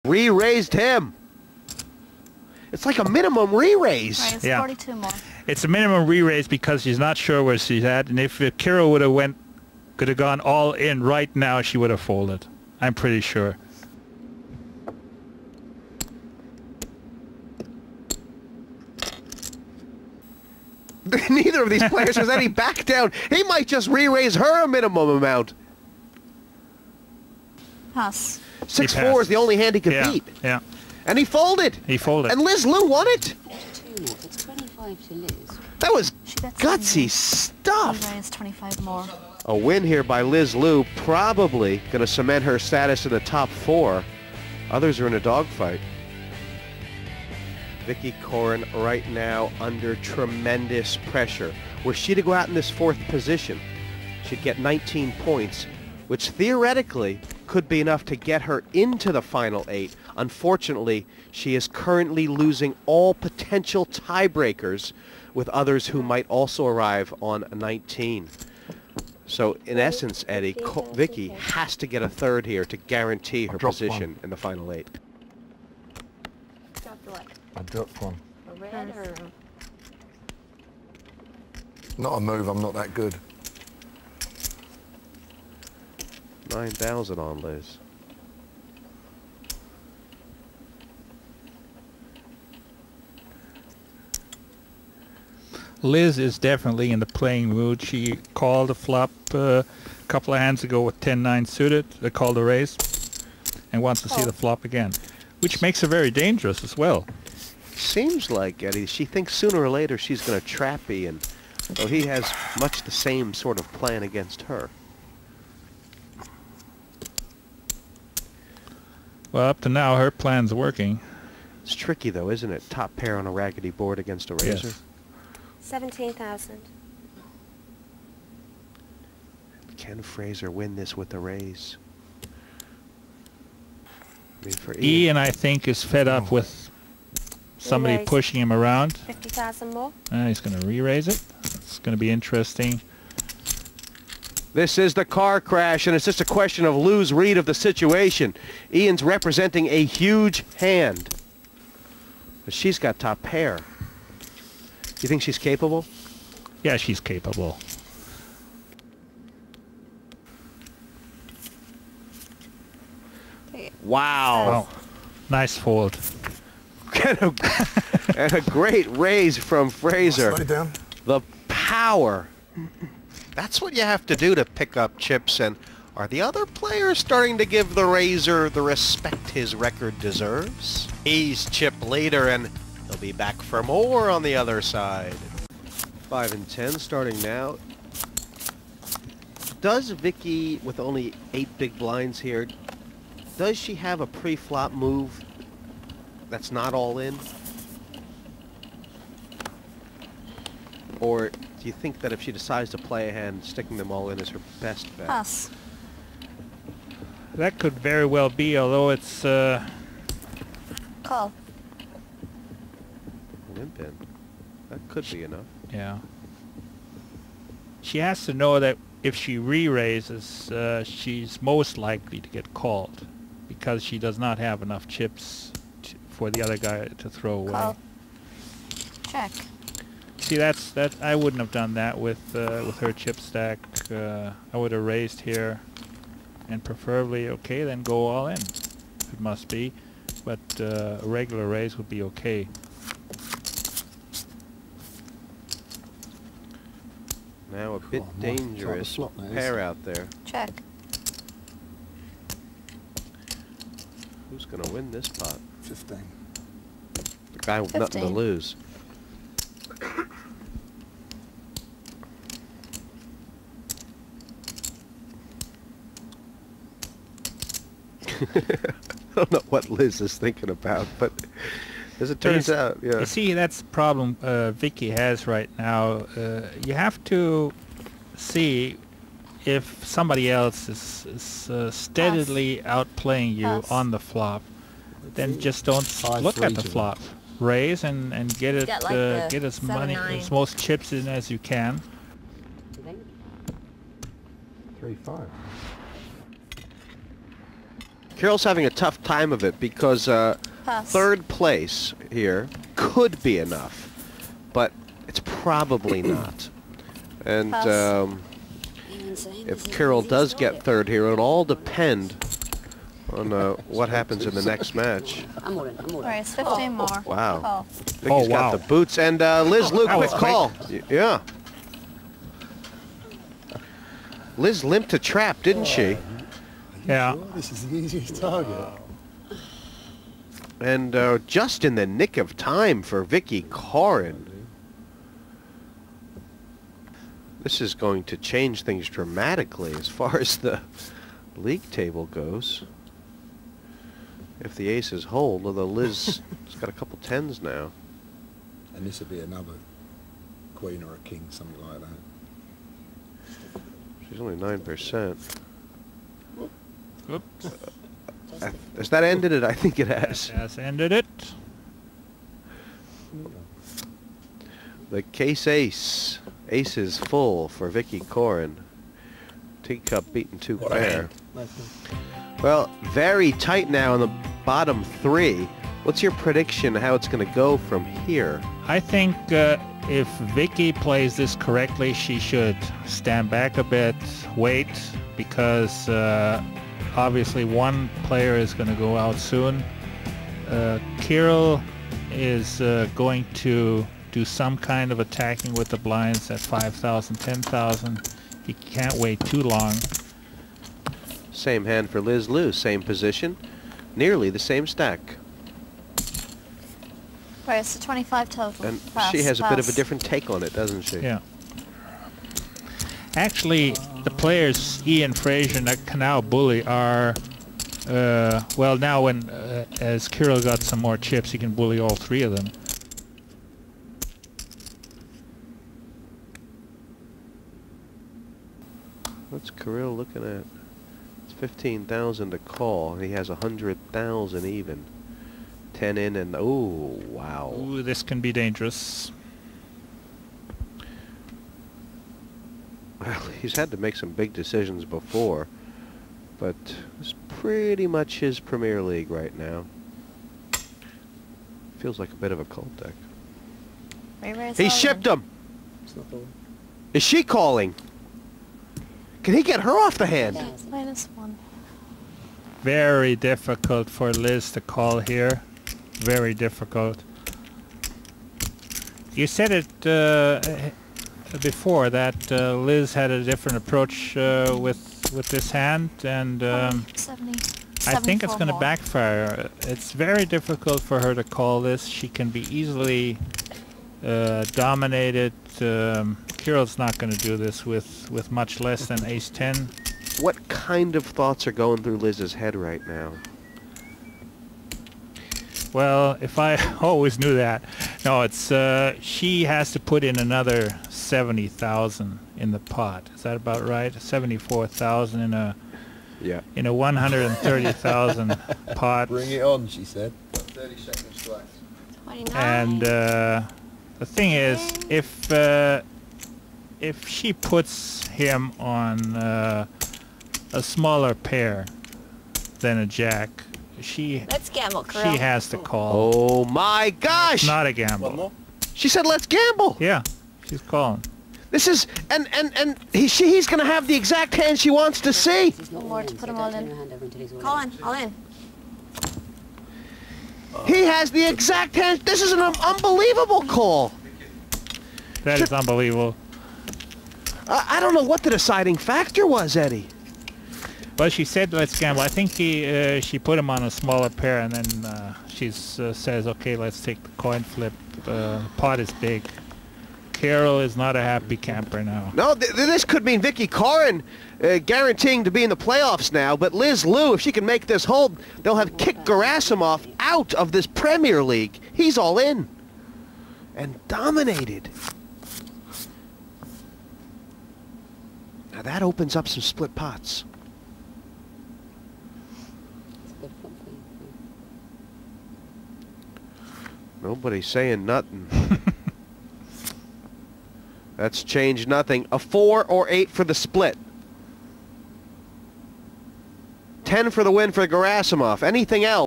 Re-raised him. It's like a minimum re-raise. Right, it's Yeah. 42 more. It's a minimum re-raise because she's not sure where she's at, and if Kira could have gone all in right now, she would have folded. I'm pretty sure. Neither of these players has any back down. He might just re-raise her a minimum amount. Pass. 6-4 is the only hand he could Yeah, beat. yeah. And he folded. He folded. And Liz Lu won it. It's 25 to Liz. That was She gets gutsy stuff. Re-raise 25 more. A win here by Liz Lu, probably going to cement her status in the top 4. Others are in a dogfight. Vicky Coren right now under tremendous pressure. Were she to go out in this 4th position, she'd get 19 points, which theoretically could be enough to get her into the final 8. Unfortunately, she is currently losing all potential tiebreakers with others who might also arrive on 19. So in essence, Eddie, Vicky has to get a 3rd here to guarantee her position in the final 8. I dropped one. A red or... Not a move, I'm not that good. 9,000 on Liz. Liz is definitely in the playing mood. She called a flop a couple of hands ago with 10-9 suited. Called a raise and wants to see the flop again, which makes her very dangerous as well. Seems like, Eddie, she thinks sooner or later she's going to trap Ian. So he has much the same sort of plan against her. Well, up to now, her plan's working. It's tricky, though, isn't it? Top pair on a raggedy board against a razor. Yes. 17,000. Can Fraser win this with a raise? I mean, for Ian, I think, is fed up with somebody Re-raise. pushing him around. 50,000 more. He's going to re-raise it. It's going to be interesting. This is the car crash, and it's just a question of Lou's read of the situation. Ian's representing a huge hand. But she's got top pair. You think she's capable? Yeah, she's capable. Wow. Wow. Nice fold. And a great raise from Fraser. Slow down. The power. That's what you have to do to pick up chips, and are the other players starting to give the Razor the respect his record deserves? He's chip leader, and he'll be back for more on the other side. 5 and 10 starting now. Does Vicky, with only 8 big blinds here, does she have a pre-flop move that's not all in? Or do you think that if she decides to play a hand, sticking them all in is her best bet? Pass. That could very well be, although it's... Call. Limp in. That could be enough. Yeah. She has to know that if she re-raises, she's most likely to get called because she does not have enough chips for the other guy to throw away. Call. Check. See, that I wouldn't have done that with her chip stack. I would have raised here, and preferably, okay, then go all in. If it must be, but a regular raise would be okay. Now a bit Oh, my. dangerous Try the flop, that is. pair out there. Check. Who's going to win this pot? 15. The guy with nothing to 15. lose. I don't know what Liz is thinking about, but as it turns out, yeah. You see, that's the problem Vicky has right now. You have to see if somebody else is steadily outplaying you Pass. on the flop. Then just don't look at the flop. Raise and get it, Get like the get as money, 7-9. as most chips in as you can. 3-5. Carol's having a tough time of it because Pass. third place here could be enough, but it's probably not. And Pass. Even saying if there's Carol no does easy get target. third here, it'll all depend on what happens in the next match. I'm all in. Right, it's 15 more. Wow. Call. Vicky's Oh, got wow. the boots. And Liz Lou, That quick was call. Yeah. Liz limped a trap, didn't she? Yeah. This is the easiest target. And just in the nick of time for Vicky Corin. This is going to change things dramatically as far as the league table goes. If the aces hold, although Liz has got a couple tens now. And this would be another queen or a king, something like that. She's only 9%. Oops. Has that ended it? I think it has. Has ended it. The case ace. Ace is full for Vicky Corin. Teacup beaten two What a pair. hand. Well, very tight now in the bottom three. What's your prediction how it's going to go from here? I think if Vicky plays this correctly, she should stand back a bit, wait, because obviously one player is going to go out soon. Kirill is going to do some kind of attacking with the blinds at 5,000, 10,000. He can't wait too long. Same hand for Liz Lou, same position, nearly the same stack. Right, it's a 25 total. And Pass, she has a bit of a pass. different take on it, doesn't she? Yeah. Actually, the players Ian Fraser and Canal Bully are, well, now when as Kirill got some more chips, he can bully all three of them. What's Kirill looking at? It's 15,000 to call. He has 100,000 even. 10 in and oh wow. Ooh, this can be dangerous. Well, he's had to make some big decisions before, but it's pretty much his Premier League right now. Feels like a bit of a cult deck. Re-raise He all shipped in. him. Is she calling? Can he get her off the hand? -1. Very difficult for Liz to call here. Very difficult. You said it before that Liz had a different approach with this hand, and 70. I think it's 74 going to more. backfire. It's very difficult for her to call this. She can be easily dominated. Kirill's not going to do this with much less than ace-10. What kind of thoughts are going through Liz's head right now? Well, if I always knew that. No, it's she has to put in another 70,000 in the pot. Is that about right? 74,000 Yeah. in a 130,000 pot. Bring it on, she said. 29. And the thing is, if she puts him on a smaller pair than a jack, she Let's gamble, Kirill. has to call. Oh my gosh! It's not a gamble. She said, "Let's gamble." Yeah, she's calling. This is and he's gonna have the exact hand she wants to see. He's not One more all to in, put so them all don't in. turn your hand over until he's all Call in, all in. He has the exact hand. This is an unbelievable call. That is unbelievable. I don't know what the deciding factor was, Eddie. Well, she said let's gamble. I think she put him on a smaller pair, and then she says, okay, let's take the coin flip. Pot is big. Carol is not a happy camper now. No, this could mean Vicky Corin guaranteeing to be in the playoffs now, but Liz Lou, if she can make this hold, they'll have kicked Gerasimov out of this Premier League. He's all in. And dominated. Now that opens up some split pots. It's a good flop for you. Nobody's saying nothing. That's changed nothing. A 4 or 8 for the split. 10 for the win for Gerasimov. Anything else?